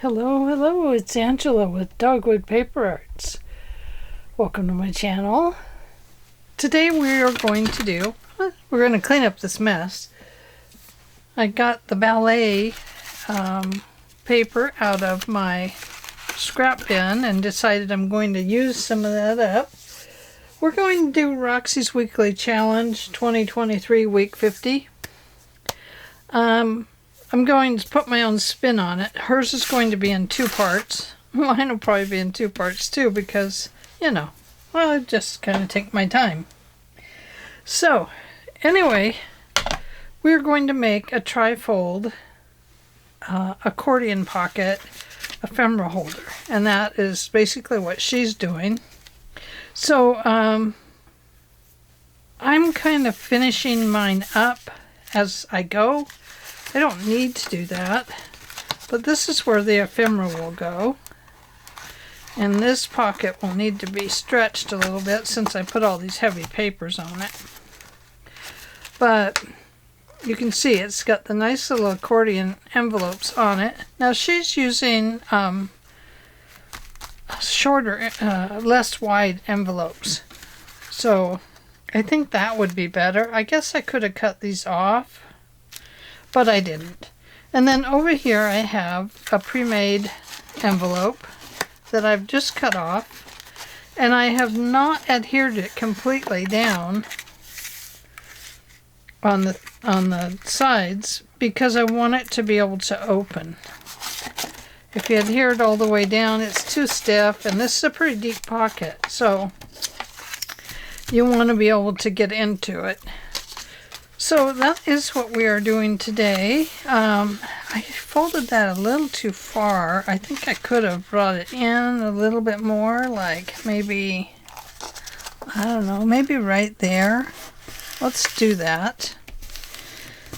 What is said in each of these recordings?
Hello, it's Angela with Dogwood Paper Arts. Welcome to my channel. Today we're going to clean up this mess. I got the ballet paper out of my scrap bin and decided I'm going to use some of that up. We're going to do Roxy's Weekly Challenge 2023 Week 50. I'm going to put my own spin on it. Hers is going to be in 2 parts. Mine will probably be in 2 parts too because, I just kind of take my time. So, anyway, we're going to make a trifold accordion pocket ephemera holder. And that is basically what she's doing. So, I'm kind of finishing mine up as I go. I don't need to do that, but this is where the ephemera will go. And this pocket will need to be stretched a little bit since I put all these heavy papers on it. But you can see it's got the nice little accordion envelopes on it. Now she's using shorter, less wide envelopes. So I think that would be better. I guess I could have cut these off, but I didn't. And then over here I have a pre-made envelope that I've just cut off, and I have not adhered it completely down on the sides because I want it to be able to open. If you adhere it all the way down, it's too stiff, and this is a pretty deep pocket, so you want to be able to get into it. So that is what we are doing today. I folded that a little too far. I think I could have brought it in a little bit more, like maybe, I don't know, maybe right there. Let's do that.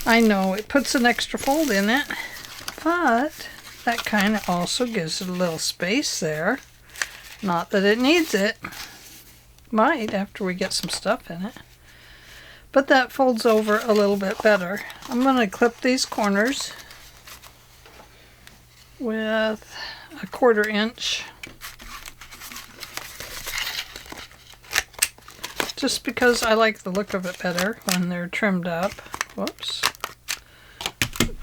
I know it puts an extra fold in it, but that kind of also gives it a little space there. Not that it needs it. Might after we get some stuff in it. But that folds over a little bit better. I'm going to clip these corners with a 1/4 inch. Just because I like the look of it better when they're trimmed up. Whoops.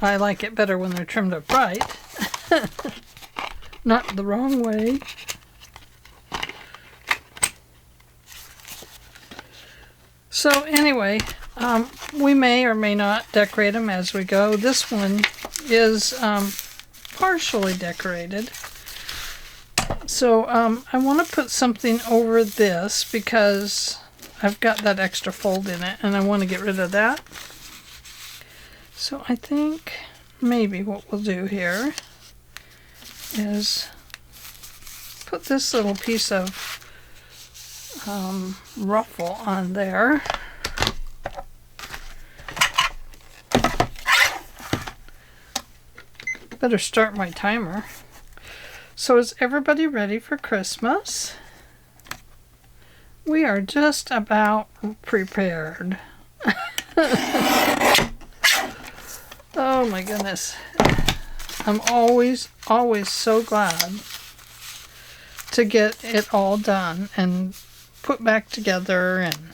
I like it better when they're trimmed up right. Not the wrong way. So anyway, we may or may not decorate them as we go. This one is partially decorated. So I want to put something over this because I've got that extra fold in it and I want to get rid of that. So I think maybe what we'll do here is put this little piece of ruffle on there. Better start my timer. So is everybody ready for Christmas? We are just about prepared. Oh my goodness. I'm always so glad to get it all done and put back together and,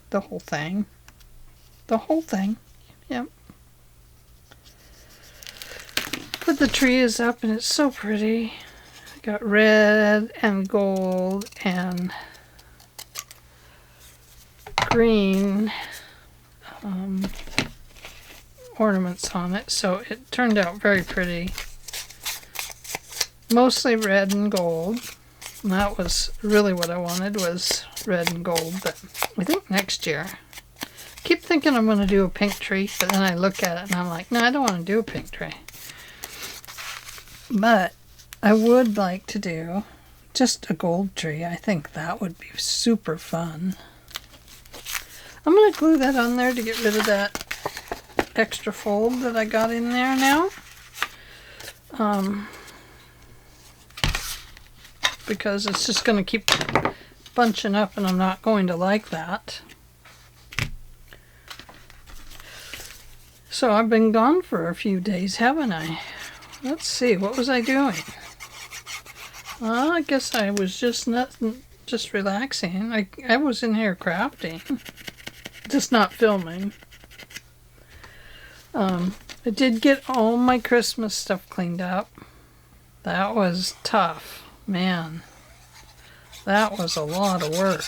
the whole thing. The whole thing. Yep. But the tree is up and it's so pretty. Got red and gold and green ornaments on it, so it turned out very pretty. Mostly red and gold. And that was really what I wanted, was red and gold, but I think next year. I keep thinking I'm going to do a pink tree, but then I look at it and I'm like, no, I don't want to do a pink tree. But I would like to do just a gold tree. I think that would be super fun. I'm going to glue that on there to get rid of that extra fold that I got in there now. Because it's just going to keep bunching up and I'm not going to like that. So I've been gone for a few days, haven't I? let's see, what was I doing? Well, I guess I was just relaxing. I was in here crafting, just not filming. I did get all my Christmas stuff cleaned up. That was tough, man. That was a lot of work.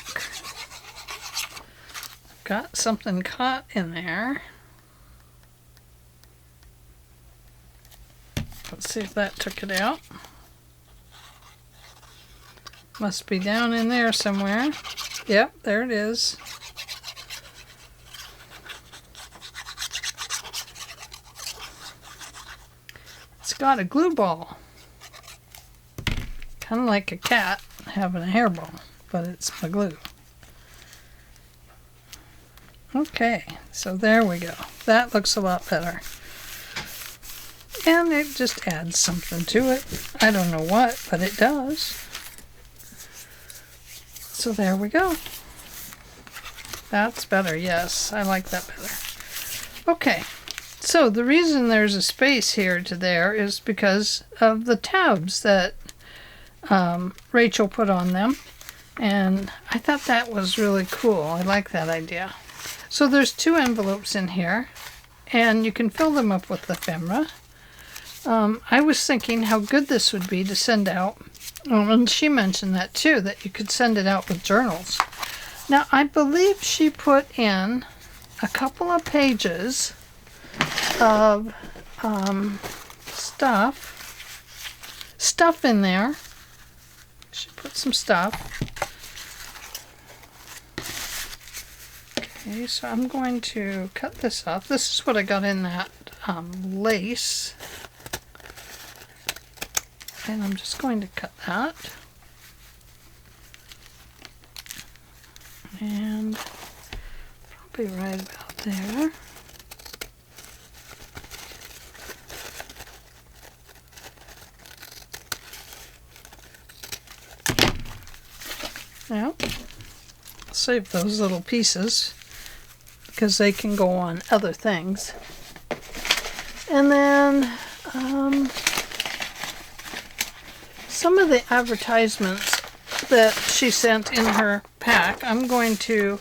Got something caught in there. Let's see if that took it out. Must be down in there somewhere. Yep, there it is. It's got a glue ball. Kind of like a cat having a hairball, but it's my glue. Okay, so there we go. That looks a lot better. And it just adds something to it. I don't know what, but it does. So there we go. That's better, yes. I like that better. Okay, so the reason there's a space here to there is because of the tabs that Rachel put on them. And I thought that was really cool. I like that idea. So there's 2 envelopes in here, and you can fill them up with ephemera. I was thinking how good this would be to send out, and she mentioned that too, that you could send it out with journals. Now, I believe she put in a couple of pages of stuff in there. She put some stuff. Okay, so I'm going to cut this off. This is what I got in that lace. And I'm just going to cut that. And probably right about there. Now, I'll save those little pieces because they can go on other things. And then some of the advertisements that she sent in her pack, I'm going to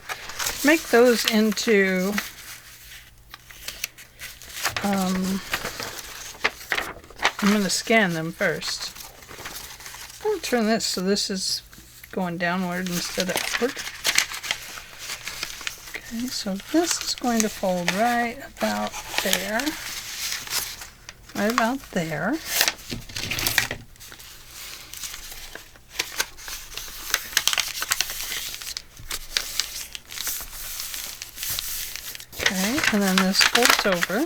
make those into I'm going to scan them first. I'll turn this so this is going downward instead of upward. Okay, so this is going to fold right about there. Right about there. Okay, and then this folds over.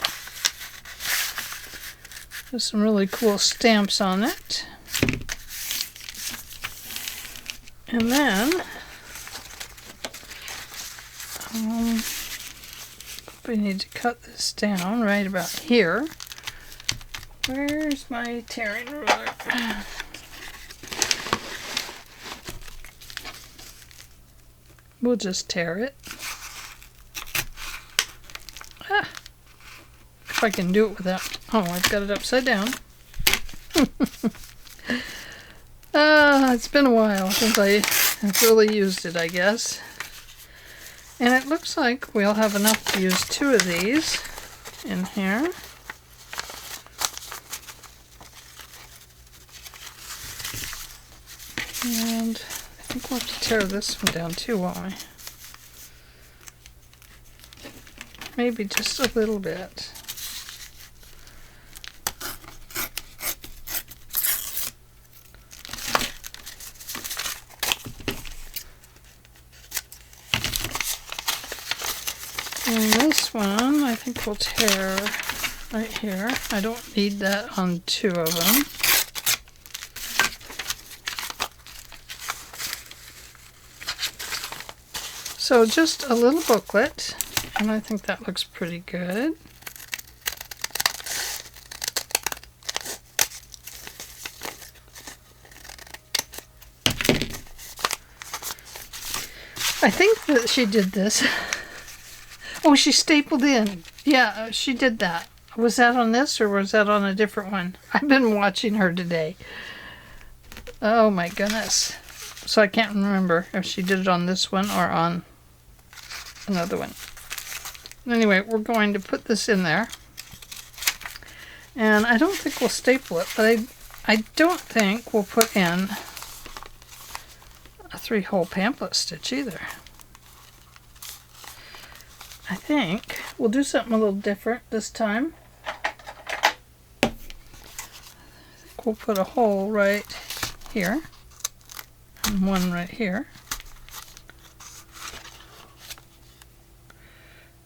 There's some really cool stamps on it. And then we need to cut this down right about here. Where's my tearing ruler? We'll just tear it. Ah, if I can do it without... Oh, I've got it upside down. It's been a while since I really used it, I guess. And it looks like we'll have enough to use 2 of these in here. And I think we'll have to tear this one down too, won't we? Maybe just a little bit. And this one, I think we'll tear right here. I don't need that on 2 of them. So just a little booklet, and I think that looks pretty good. I think that she did this. Oh, she stapled in. Yeah, she did that. Was that on this or was that on a different one? I've been watching her today. Oh my goodness. So I can't remember if she did it on this one or on another one. Anyway, we're going to put this in there. And I don't think we'll staple it, but I don't think we'll put in a 3-hole pamphlet stitch either. I think we'll do something a little different this time. I think we'll put a hole right here and one right here.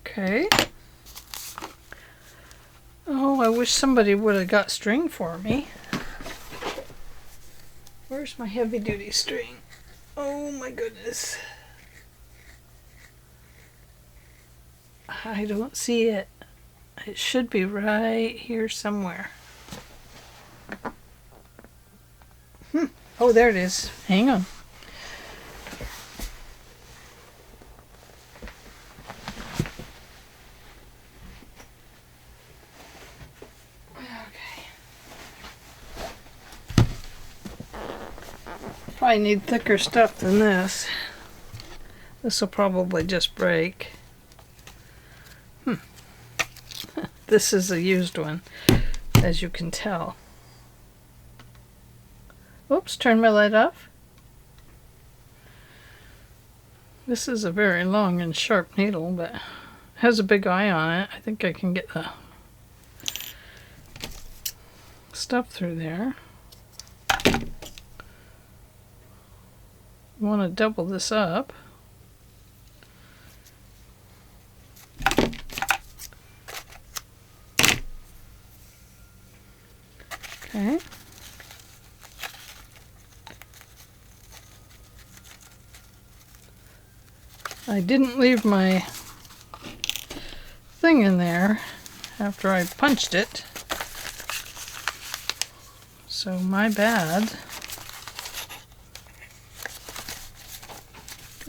Okay. Oh, I wish somebody would have got string for me. Where's my heavy duty string? Oh my goodness. I don't see it. It should be right here somewhere. Oh, there it is. Hang on. I need thicker stuff than this. This will probably just break. This is a used one, as you can tell. Oops, turn my light off. This is a very long and sharp needle, but it has a big eye on it. I think I can get the stuff through there. I want to double this up. Okay. I didn't leave my thing in there after I punched it, so my bad.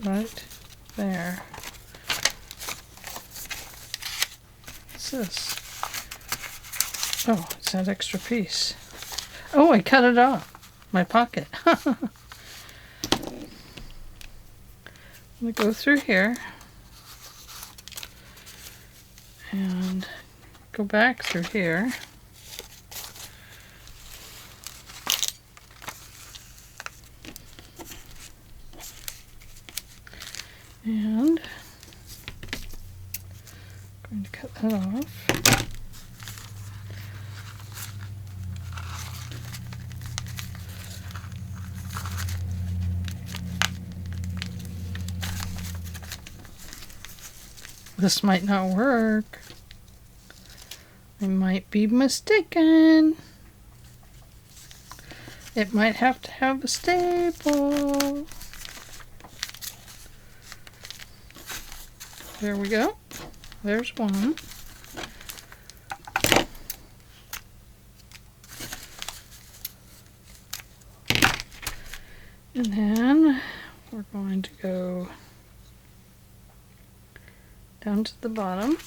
Right there. What's this? Oh, it's that extra piece. Oh, I cut it off my pocket. I'm going to go through here and go back through here. And I'm going to cut that off. This might not work. I might be mistaken. It might have to have a staple. There we go. There's one. And then we're going to go down to the bottom.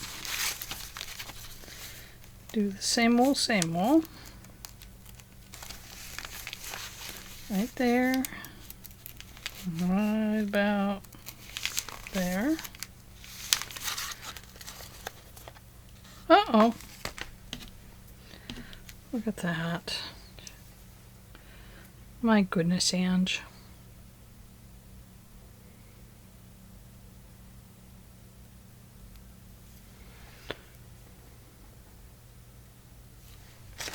Do the same old, same old. Right there. Right about there. Uh-oh. Look at that. My goodness, Ange.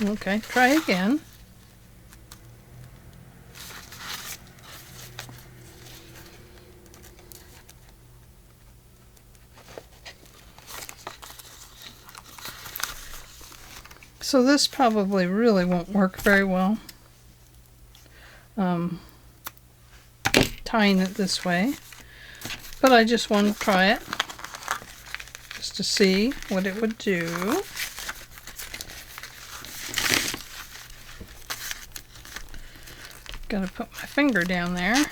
Okay, try again. So this probably really won't work very well. Tying it this way, but I just want to try it just to see what it would do. Gotta put my finger down there.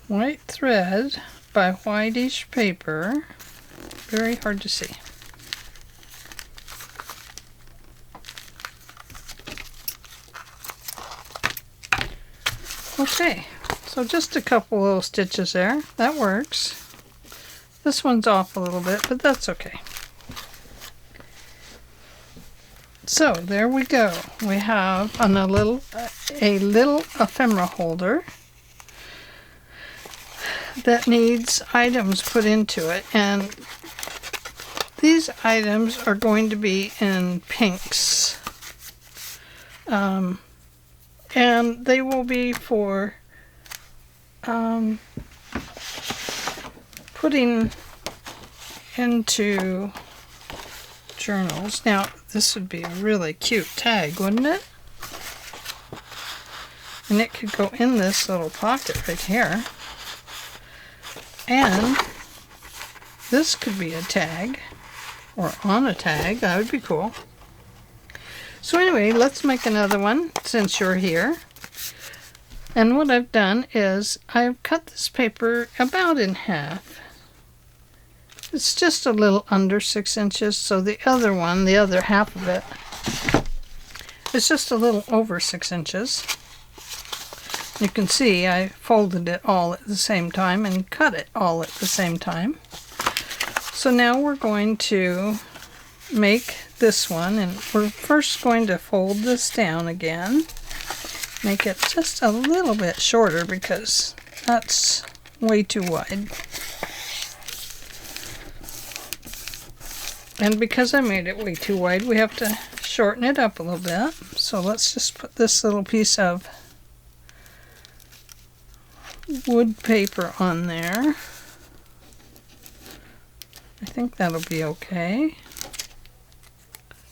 White thread. red by whitish paper. Very hard to see. Okay, so just a couple little stitches there. That works. This one's off a little bit, but that's okay. So there we go. We have a little ephemera holder that needs items put into it, and these items are going to be in pinks, and they will be for putting into journals. Now this would be a really cute tag, wouldn't it? And it could go in this little pocket right here. And this could be a tag, or on a tag. That would be cool. So anyway, let's make another one since you're here. And what I've done is I've cut this paper about in half. It's just a little under 6 inches, so the other one, the other half of it, is just a little over 6 inches. You can see I folded it all at the same time and cut it all at the same time. So now we're going to make this one, and we're first going to fold this down again. Make it just a little bit shorter because that's way too wide. And because I made it way too wide, we have to shorten it up a little bit. So let's just put this little piece of wood paper on there. I think that'll be okay.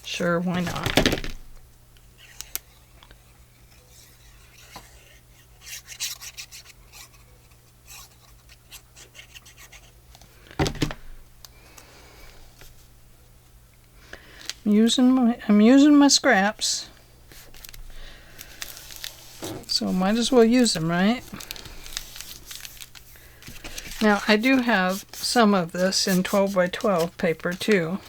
Sure, why not? I'm using my scraps, so might as well use them, right? Now I do have some of this in 12 by 12 paper too,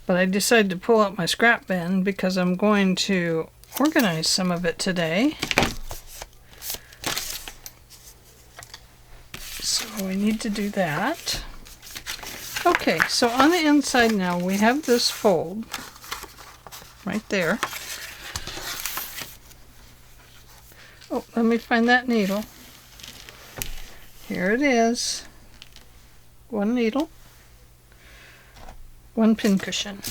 but I decided to pull out my scrap bin because I'm going to organize some of it today. So we need to do that. Okay, so on the inside now we have this fold right there. Oh, let me find that needle. Here it is. One needle, one pincushion.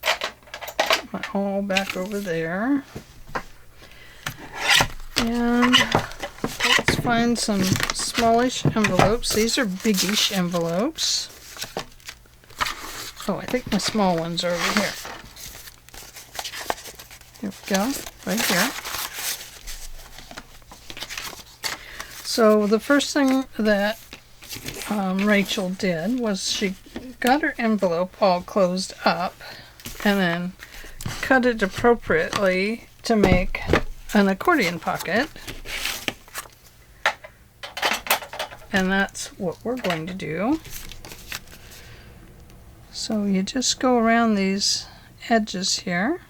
Put my all back over there. And let's find some smallish envelopes. These are biggish envelopes. Oh, I think my small ones are over here. Here we go, right here. So the first thing that Rachel did was she got her envelope all closed up and then cut it appropriately to make an accordion pocket. And that's what we're going to do. So you just go around these edges here.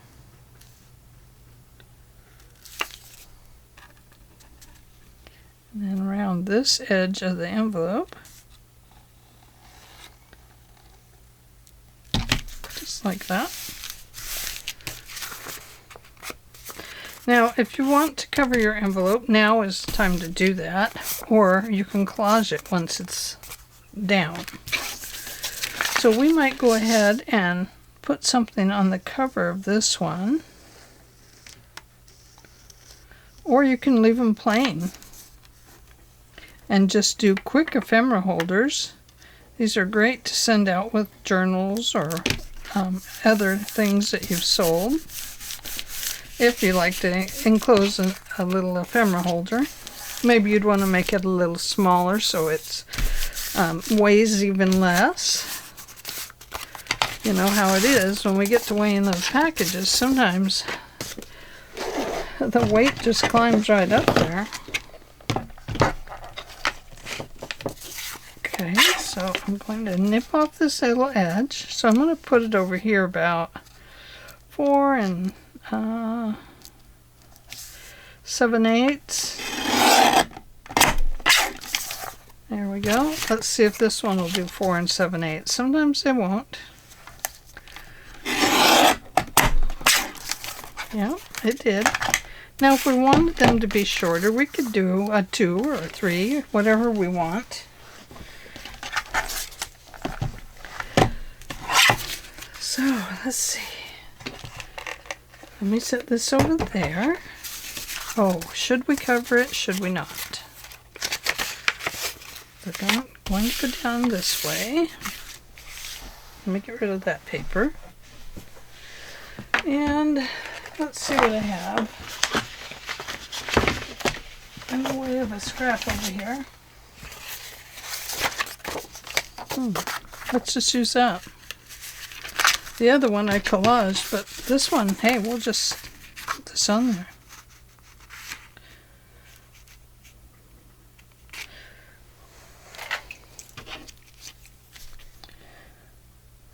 And then around this edge of the envelope. Just like that. Now, if you want to cover your envelope, now is the time to do that, or you can collage it once it's down. So we might go ahead and put something on the cover of this one, or you can leave them plain and just do quick ephemera holders. These are great to send out with journals or other things that you've sold. If you like to enclose a little ephemera holder, maybe you'd want to make it a little smaller so it weighs even less. You know how it is when we get to weighing those packages. Sometimes the weight just climbs right up there. Okay, so I'm going to nip off this little edge. So I'm going to put it over here about 4 7/8. There we go. Let's see if this one will do 4 7/8. Sometimes they won't. Yeah, it did. Now if we wanted them to be shorter, we could do a 2 or a 3, whatever we want. So, let's see. Let me set this over there. Oh, should we cover it? Should we not? We're going to go down this way. Let me get rid of that paper. And let's see what I have in the way of a scrap over here. Let's just use that. The other one I collaged, but this one, hey, we'll just put this on there.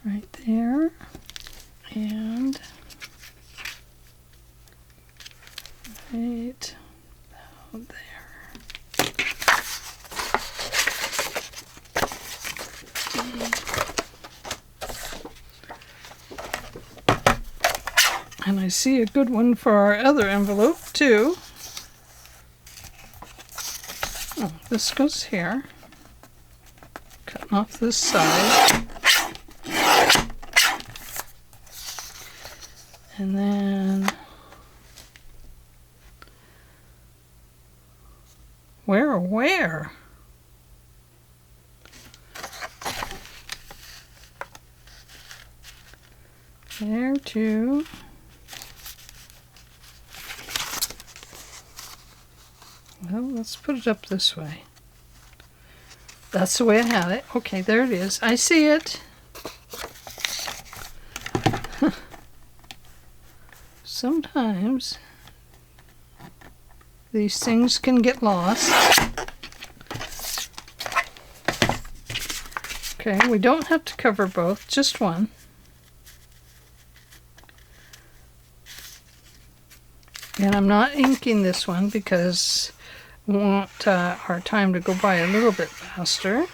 Right there. And right out there. And I see a good one for our other envelope too. Oh, this goes here. Cutting off this side. And then where? There too. Well, let's put it up this way. That's the way I had it. Okay, there it is. I see it. Sometimes these things can get lost. Okay, we don't have to cover both, just one. And I'm not inking this one because I want our time to go by a little bit faster.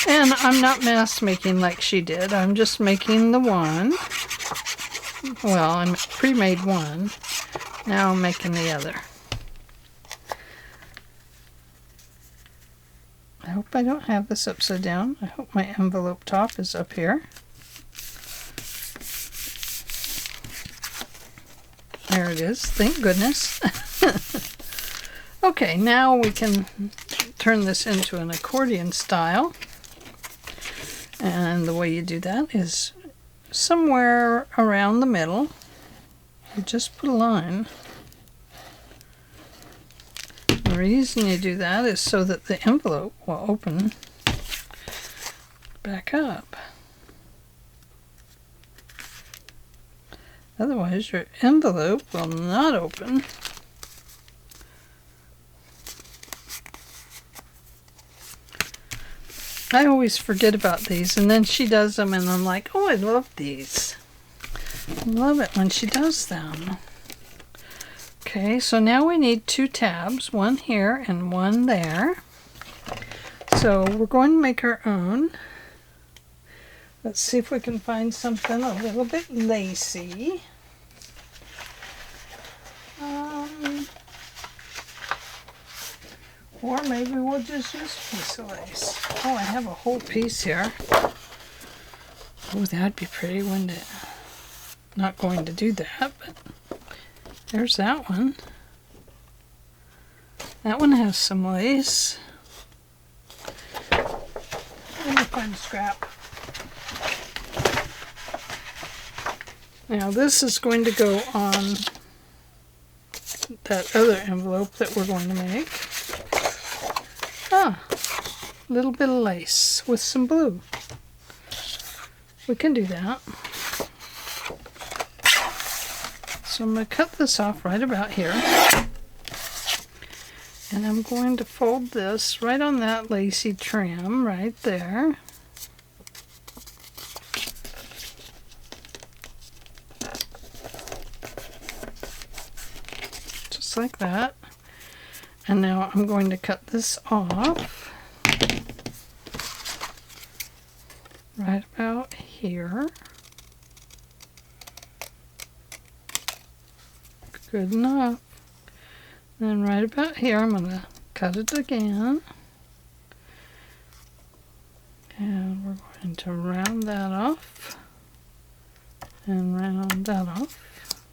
And I'm not mass making like she did. I'm just making the one. Well, I pre-made one. Now I'm making the other. I hope I don't have this upside down. I hope my envelope top is up here. There it is. Thank goodness. Okay, now we can turn this into an accordion style. And the way you do that is somewhere around the middle. You just put a line. The reason you do that is so that the envelope will open back up. Otherwise, your envelope will not open. I always forget about these, and then she does them, and I'm like, oh, I love these. I love it when she does them. Okay, so now we need 2 tabs, one here and one there. So we're going to make our own. Let's see if we can find something a little bit lacy. Or maybe we'll just use a piece of lace. Oh, I have a whole piece here. Oh, that'd be pretty, wouldn't it? Not going to do that, but there's that one. That one has some lace. Let me find a scrap. Now this is going to go on that other envelope that we're going to make. Ah, a little bit of lace with some blue. We can do that. So I'm going to cut this off right about here. And I'm going to fold this right on that lacy trim right there. Just like that. And now I'm going to cut this off right about here. Good enough. Then right about here, I'm going to cut it again. And we're going to round that off. And round that off.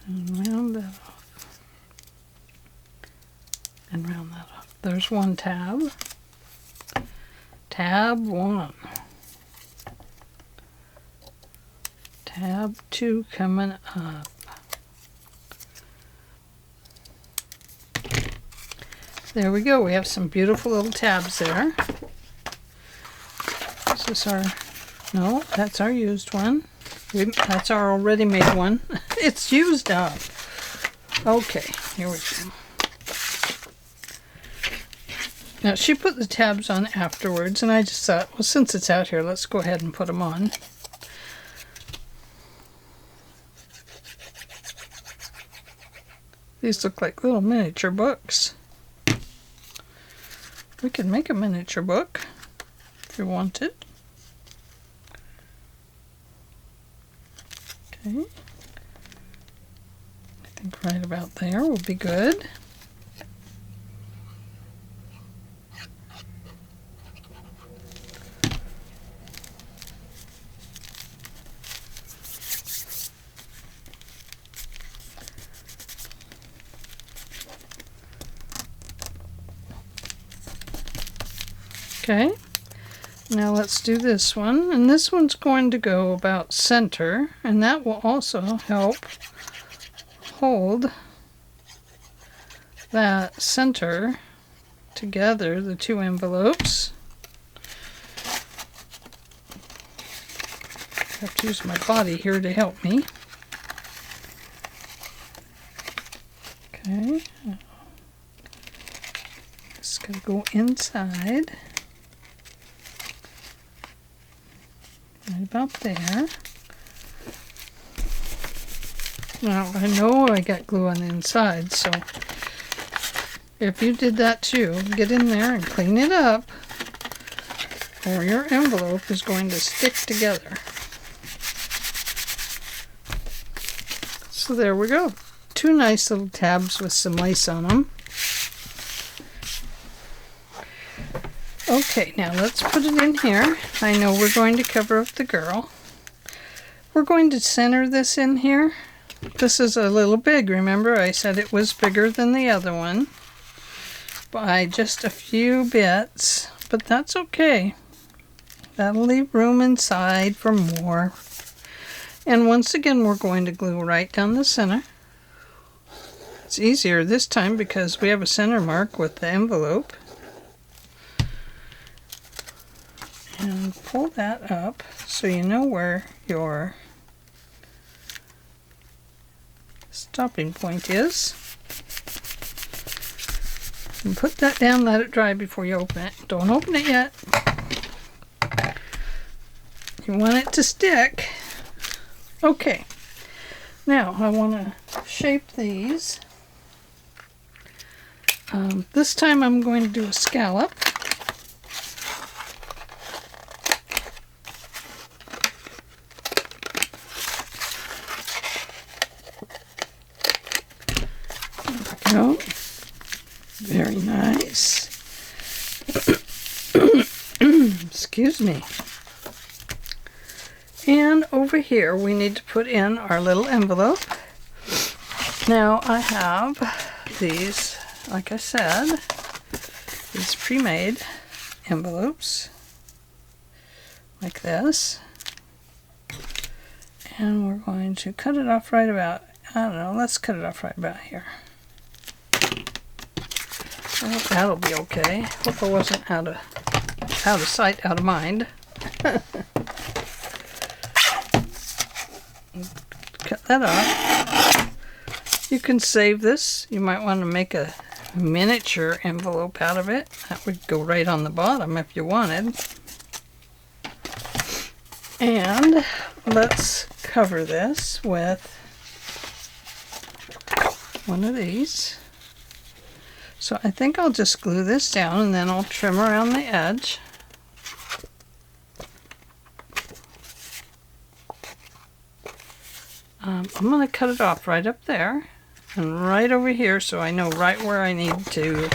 And round that off. And round that off. There's one tab. Tab 1. Tab 2 coming up. There we go. We have some beautiful little tabs there. This is our, no, that's our used one. That's our already made one. It's used up. Okay, here we go. Now, she put the tabs on afterwards, and I just thought, well, since it's out here, let's go ahead and put them on. These look like little miniature books. We could make a miniature book if you wanted. Okay. I think right about there will be good. Okay, now let's do this one, and this one's going to go about center, and that will also help hold that center together, the two envelopes. I have to use my body here to help me. Okay, it's going to go inside. Right about there. Now, I know I got glue on the inside, so if you did that too, get in there and clean it up, or your envelope is going to stick together. So there we go. Two nice little tabs with some lace on them. Okay, now let's put it in here. I know we're going to cover up the girl. We're going to center this in here. This is a little big. Remember, I said it was bigger than the other one by just a few bits, but that's okay. That'll leave room inside for more. And once again, we're going to glue right down the center. It's easier this time because we have a center mark with the envelope. And pull that up so you know where your stopping point is. And put that down, let it dry before you open it. Don't open it yet. You want it to stick. Okay. Now I want to shape these. This time I'm going to do a scallop. There we go. Very nice. Excuse me. And over here we need to put in our little envelope. Now I have these, like I said, these pre-made envelopes like this. And we're going to cut it off right about, I don't know, let's cut it off right about here. I hope that'll be okay. Hope I wasn't out of sight, out of mind. Cut that off. You can save this. You might want to make a miniature envelope out of it. That would go right on the bottom if you wanted. And let's cover this with one of these. So I think I'll just glue this down and then I'll trim around the edge. I'm going to cut it off right up there and right over here so I know right where I need to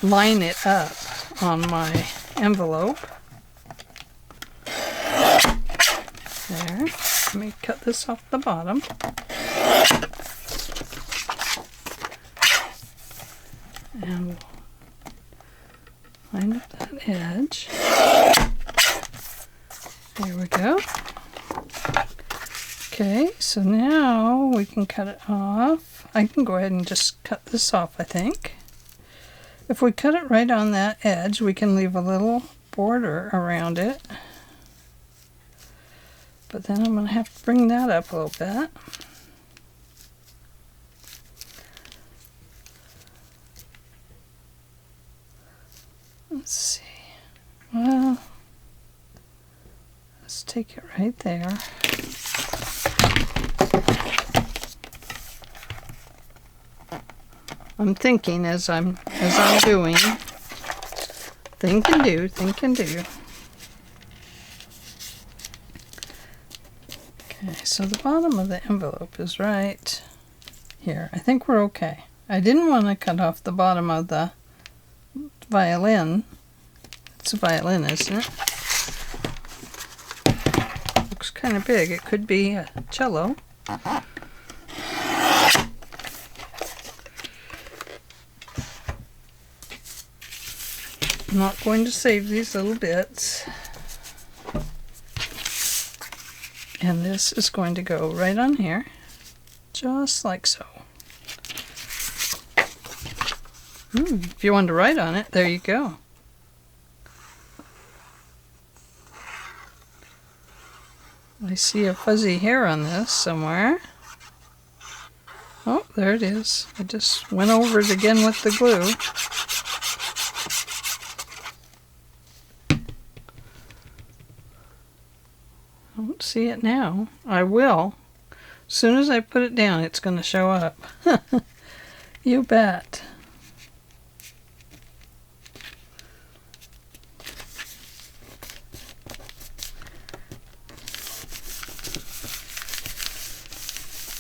line it up on my envelope. There. Let me cut this off the bottom. And we'll line up that edge. There we go. Okay, so now we can cut it off. I can go ahead and just cut this off, I think. If we cut it right on that edge, we can leave a little border around it. But then I'm going to have to bring that up a little bit. Let's see. Well, let's take it right there. I'm thinking as I'm doing. Think and do, think and do. Okay, so the bottom of the envelope is right here. I think we're okay. I didn't want to cut off the bottom of the violin. It's a violin, isn't it? Looks kind of big. It could be a cello. I'm not going to save these little bits. And this is going to go right on here, just like so. If you want to write on it, there you go. I see a fuzzy hair on this somewhere. Oh, there it is. I just went over it again with the glue. I don't see it now. I will. As soon as I put it down, it's going to show up. You bet.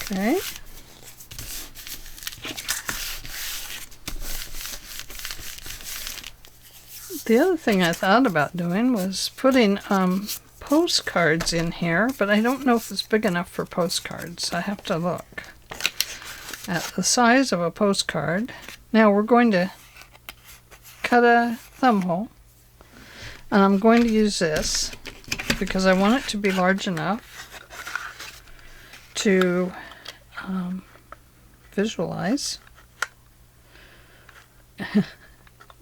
Okay. The other thing I thought about doing was putting postcards in here, but I don't know if it's big enough for postcards. I have to look at the size of a postcard. Now we're going to cut a thumb hole, and I'm going to use this because I want it to be large enough to visualize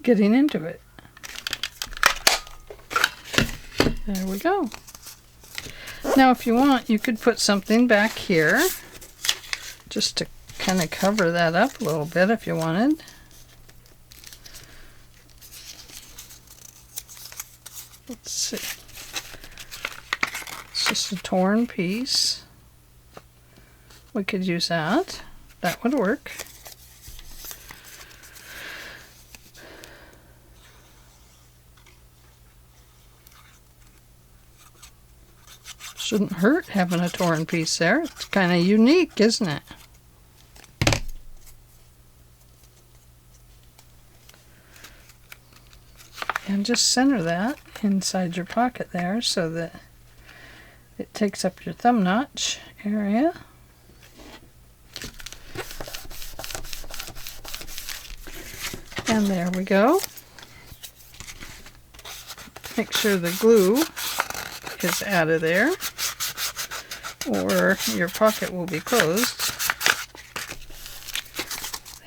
getting into it. There we go. Now if you want, you could put something back here just to kind of cover that up a little bit if you wanted. Let's see. It's just a torn piece. We could use that. That would work. Shouldn't hurt having a torn piece there. It's kind of unique, isn't it? And just center that inside your pocket there so that it takes up your thumb notch area. And there we go. Make sure the glue is out of there, or your pocket will be closed.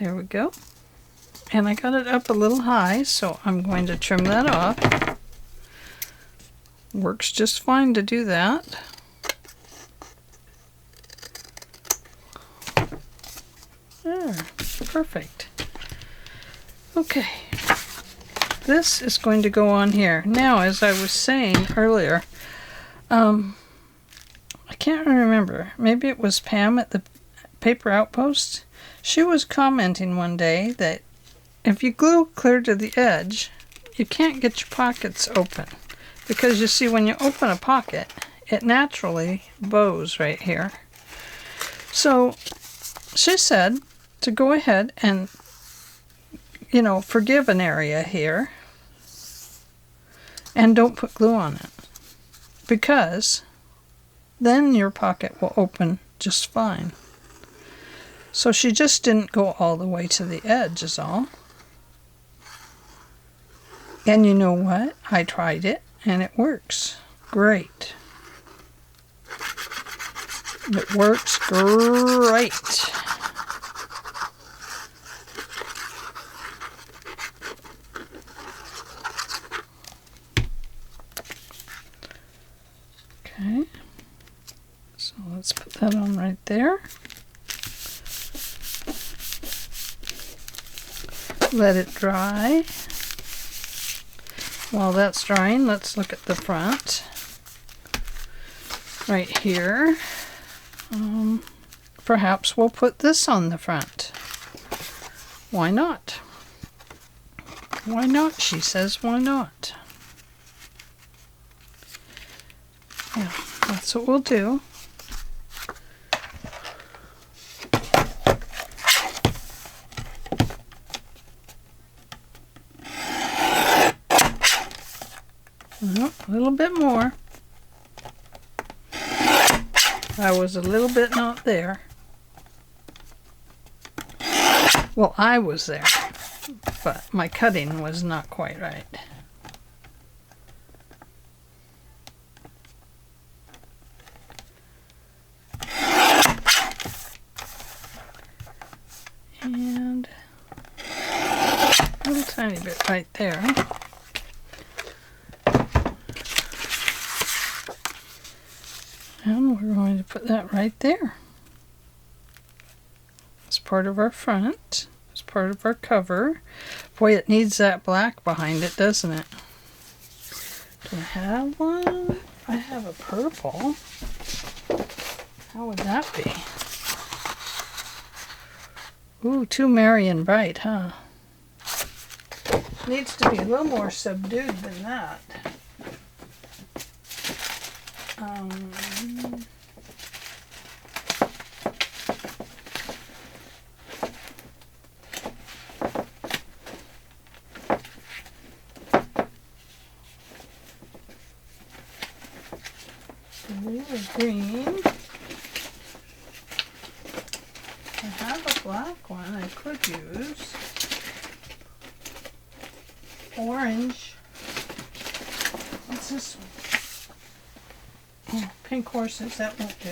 There we go. And I got it up a little high, so I'm going to trim that off. Works just fine to do that. There, perfect. Okay, this is going to go on here. Now, as I was saying earlier, I can't remember. Maybe it was Pam at the Paper Outpost. She was commenting one day that if you glue clear to the edge, you can't get your pockets open. Because you see, when you open a pocket, it naturally bows right here. So she said to go ahead and, you know, forgive an area here and don't put glue on it, because then your pocket will open just fine. So she just didn't go all the way to the edge is all. And you know what? I tried it and it works great. It works great. Okay, so let's put that on right there. Let it dry. While that's drying, let's look at the front. Right here. Perhaps we'll put this on the front. Why not? Why not? She says, why not? Yeah, that's what we'll do. A little bit more. I was a little bit not there. Well, I was there, but my cutting was not quite right. And a little tiny bit right there. And we're going to put that right there. It's part of our front. It's part of our cover. Boy, it needs that black behind it, doesn't it? Do I have one? I have a purple. How would that be? Ooh, too merry and bright, huh? Needs to be a little more subdued than that. Green. I have a black one I could use. Orange. What's this one? Oh, pink horses, that won't do.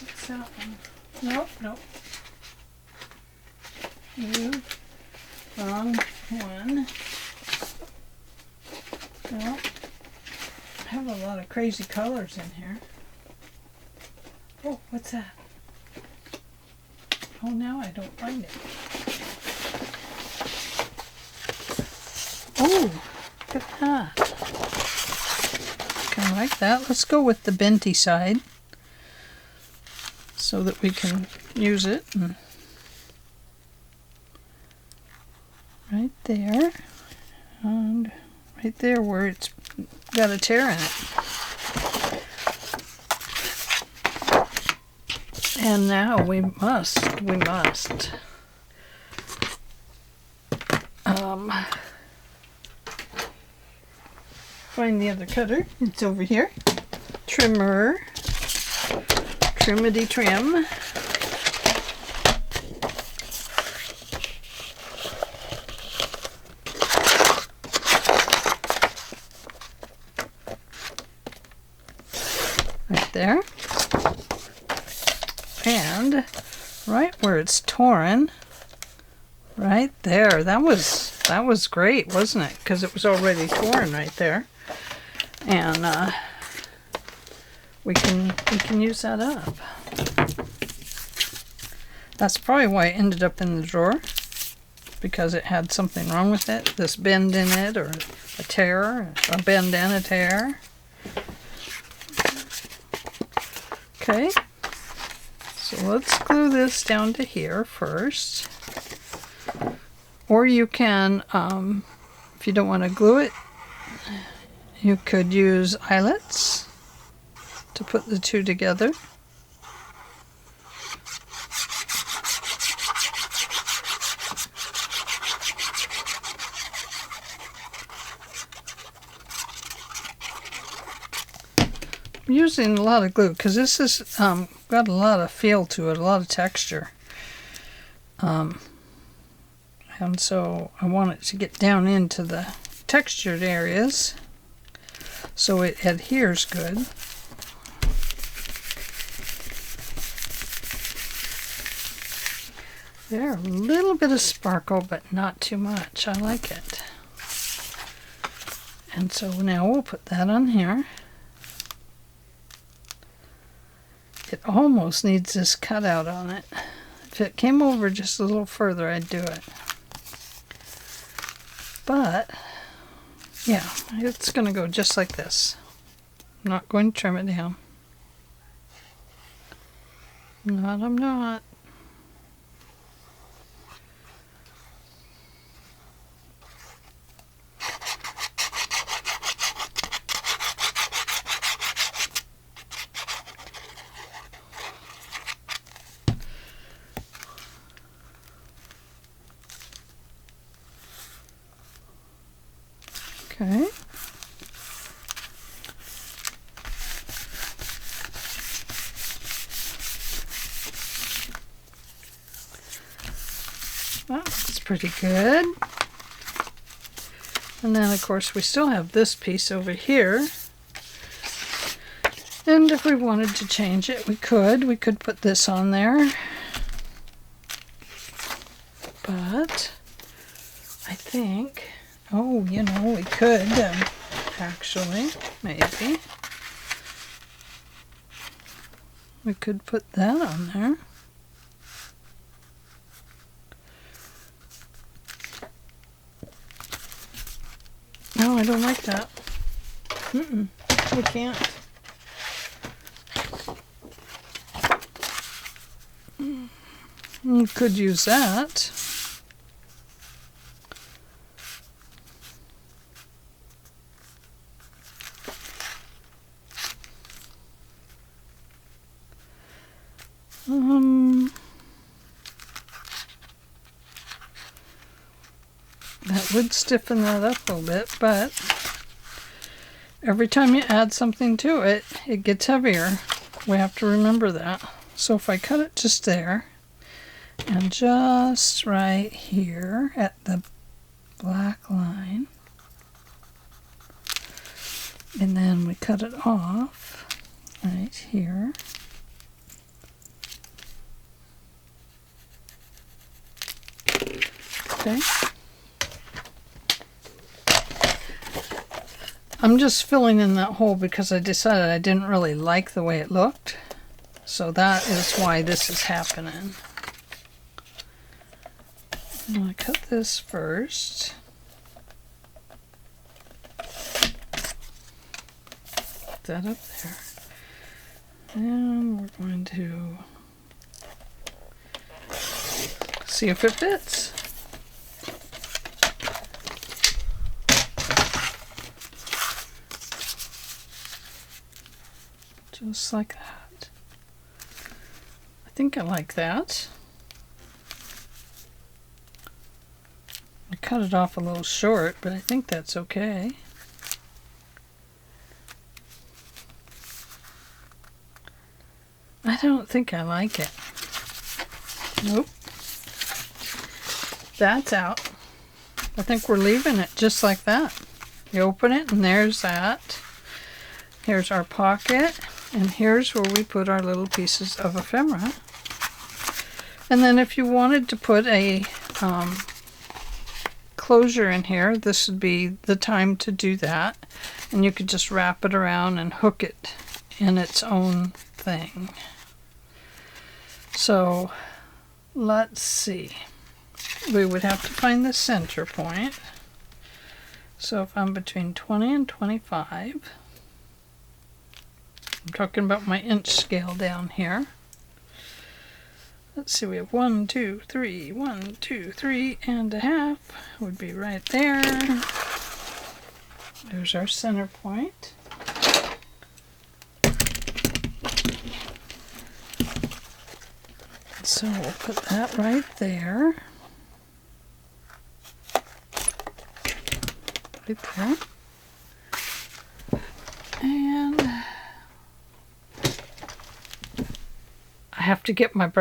What's that one? Nope, nope. Wrong one. Well, I have a lot of crazy colors in here. Oh, what's that? Oh, now I don't find it. Oh, look at that. Kind of like that. Let's go with the Benty side so that we can use it. And right there, and right there where it's got a tear in it. And now we must find the other cutter. It's over here. Trimmer, trimmity trim. There, and right where it's torn, right there, that was That was great, wasn't it? Because it was already torn right there. And we can use that up. That's probably why it ended up in the drawer, because it had something wrong with it. This bend in it, or a tear, a bend and a tear. Okay, so let's glue this down to here first. Or you can, if you don't want to glue it, you could use eyelets to put the two together. I'm using a lot of glue because this has got a lot of feel to it, a lot of texture. And so I want it to get down into the textured areas so it adheres good. There, a little bit of sparkle, but not too much. I like it. And so now we'll put that on here. It almost needs this cutout on it. If it came over just a little further, I'd do it. But, yeah, it's going to go just like this. I'm not going to trim it down. I'm not. Okay. That looks pretty good. And then, of course, we still have this piece over here. And if we wanted to change it, we could. We could put this on there. But I think... Oh, you know, we could actually, maybe. We could put that on there. No, I don't like that. We can't. We could use that. That would stiffen that up a little bit, but every time you add something to it, it gets heavier. We have to remember that. So if I cut it just there, and just right here at the black line, and then we cut it off right here. Okay. I'm just filling in that hole because I decided I didn't really like the way it looked. So that is why this is happening. I'm going to cut this first. Put that up there. And we're going to see if it fits. Just like that. I think I like that. I cut it off a little short, but I think that's okay. I don't think I like it. Nope. That's out. I think we're leaving it just like that. You open it and there's that. Here's our pocket. And here's where we put our little pieces of ephemera. And then if you wanted to put a closure in here, this would be the time to do that. And you could just wrap it around and hook it in its own thing. So let's see. We would have to find the center point. So if I'm between 20 and 25, I'm talking about my inch scale down here. Let's see, we have 1, 2, 3, 1, 2, 3 and a half would be right there. There's our center point. So we'll put that right there. Right there. And I have to get my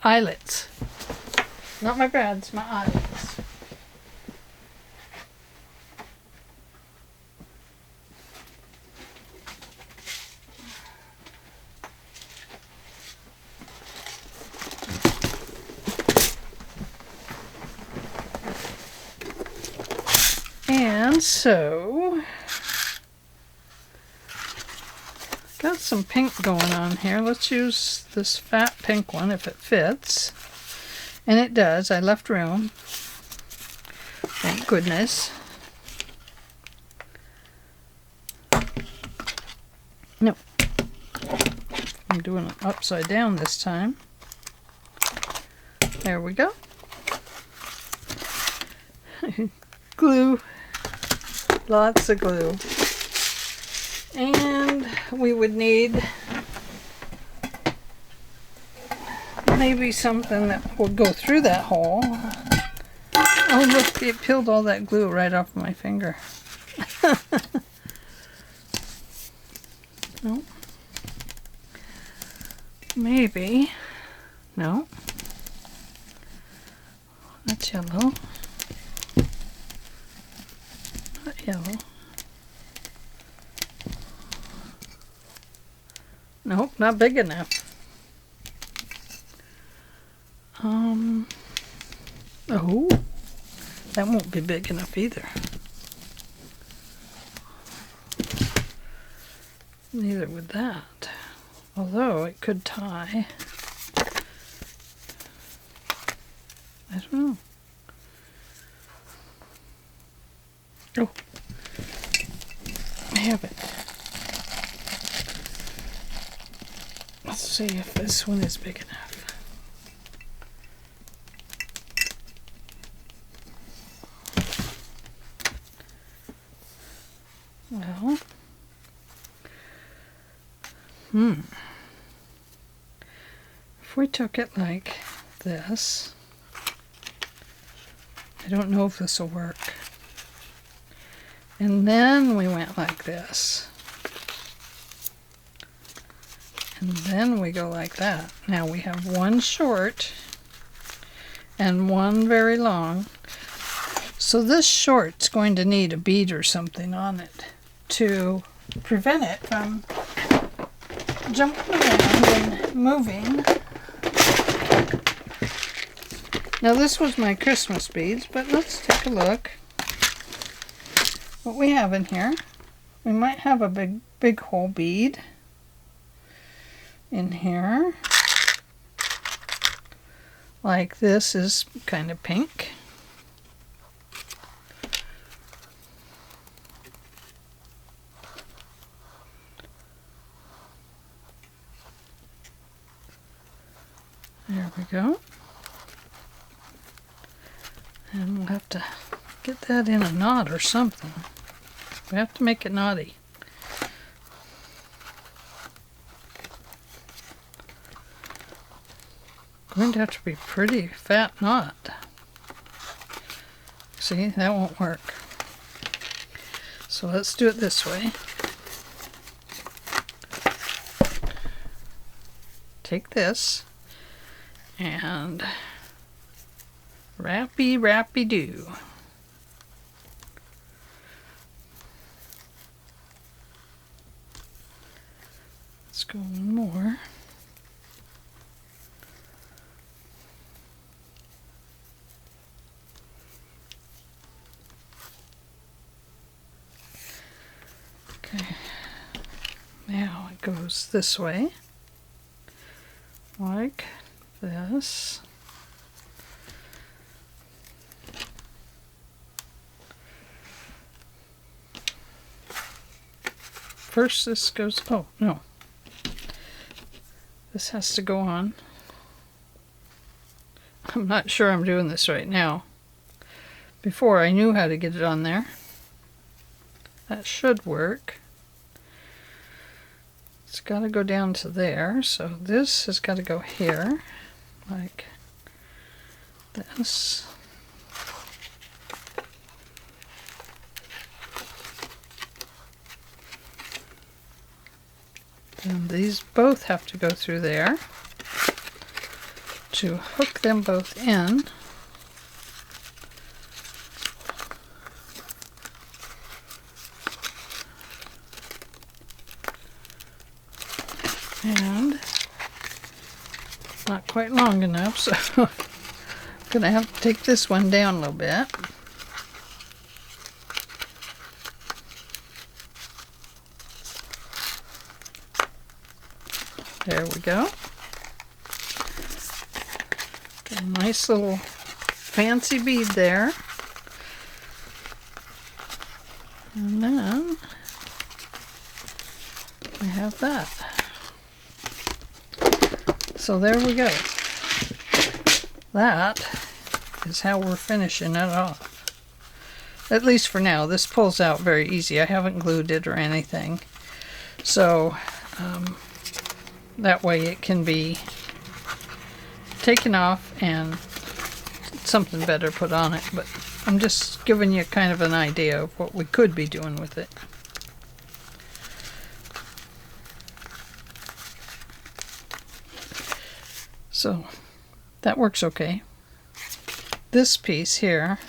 eyelets. Not my brads, my eyelets. And so, got some pink going on here. Let's use this fat pink one if it fits. And it does. I left room. Thank goodness. No. I'm doing it upside down this time. There we go. Glue. Lots of glue. And we would need maybe something that would go through that hole. Oh look, it peeled all that glue right off my finger. No. Maybe. No. That's yellow. Not yellow. Nope, not big enough. Oh, that won't be big enough either. Neither would that. Although it could tie. I don't know. Oh, I have it. Let's see if this one is big enough. Well, if we took it like this, I don't know if this will work. And then we went like this. And then we go like that. Now we have one short and one very long. So this short's going to need a bead or something on it to prevent it from jumping around and moving. Now this was my Christmas beads, but let's take a look what we have in here. We might have a big hole bead in here. Like this is kind of pink. There we go. And we'll have to get that in a knot or something. We have to make it knotty. Going to have to be pretty fat knot. See, that won't work. So let's do it this way. Take this and rappy-do. Let's go one more. Okay. Now it goes this way, like this. First this goes, oh no, this has to go on. I'm not sure I'm doing this right now. Before I knew how to get it on there. That should work. It's got to go down to there, so this has got to go here, like this. And these both have to go through there to hook them both in. And not quite long enough, so I'm going to have to take this one down a little bit. There we go. Got a nice little fancy bead there. And then we have that. So there we go. That is how we're finishing it off. At least for now. This pulls out very easy. I haven't glued it or anything. So that way it can be taken off and something better put on it. But I'm just giving you kind of an idea of what we could be doing with it. So that works okay. This piece here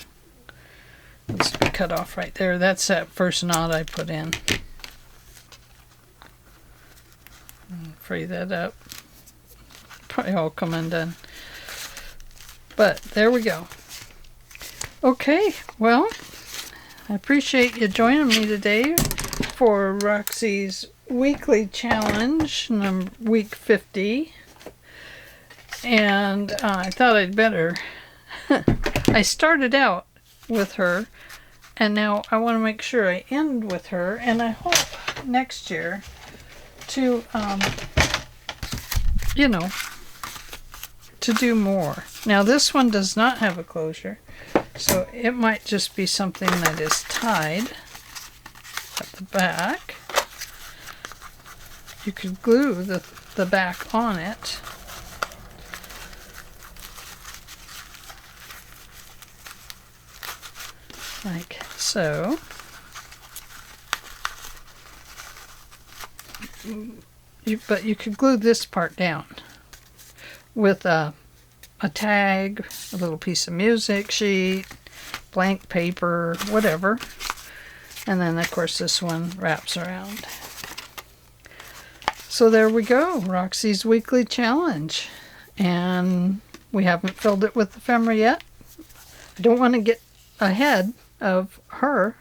needs to be cut off right there. That's that first knot I put in. Free that up. Probably all come undone. But there we go. Okay, well, I appreciate you joining me today for Roxy's weekly challenge, week 50. And I thought I'd better. I started out with her, and now I want to make sure I end with her, and I hope next year to, you know, to do more. Now this one does not have a closure, so it might just be something that is tied at the back. You could glue the back on it. Like so. But you could glue this part down with a tag, a little piece of music sheet, blank paper, whatever. And then of course this one wraps around. So there we go, Roxy's weekly challenge. And we haven't filled it with ephemera yet. I don't want to get ahead of her,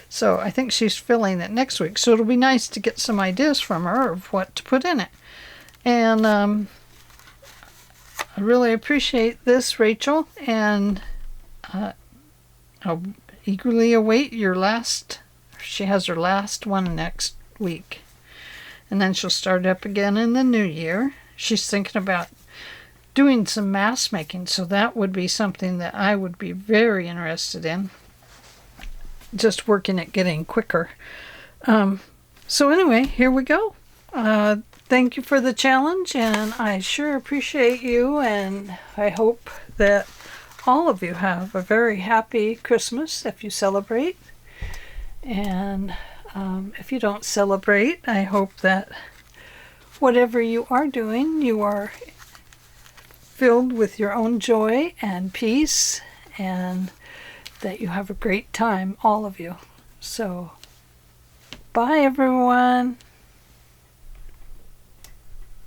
so I think she's filling it next week, so it'll be nice to get some ideas from her of what to put in it. And I really appreciate this, Rachel, and I'll eagerly await your last. She has her last one next week, and then she'll start up again in the new year. She's thinking about doing some mask making, so that would be something that I would be very interested in. Just working at getting quicker. So anyway, here we go. Thank you for the challenge, and I sure appreciate you, and I hope that all of you have a very happy Christmas if you celebrate. And if you don't celebrate, I hope that whatever you are doing, you are filled with your own joy and peace, and that you have a great time, all of you. So, bye everyone.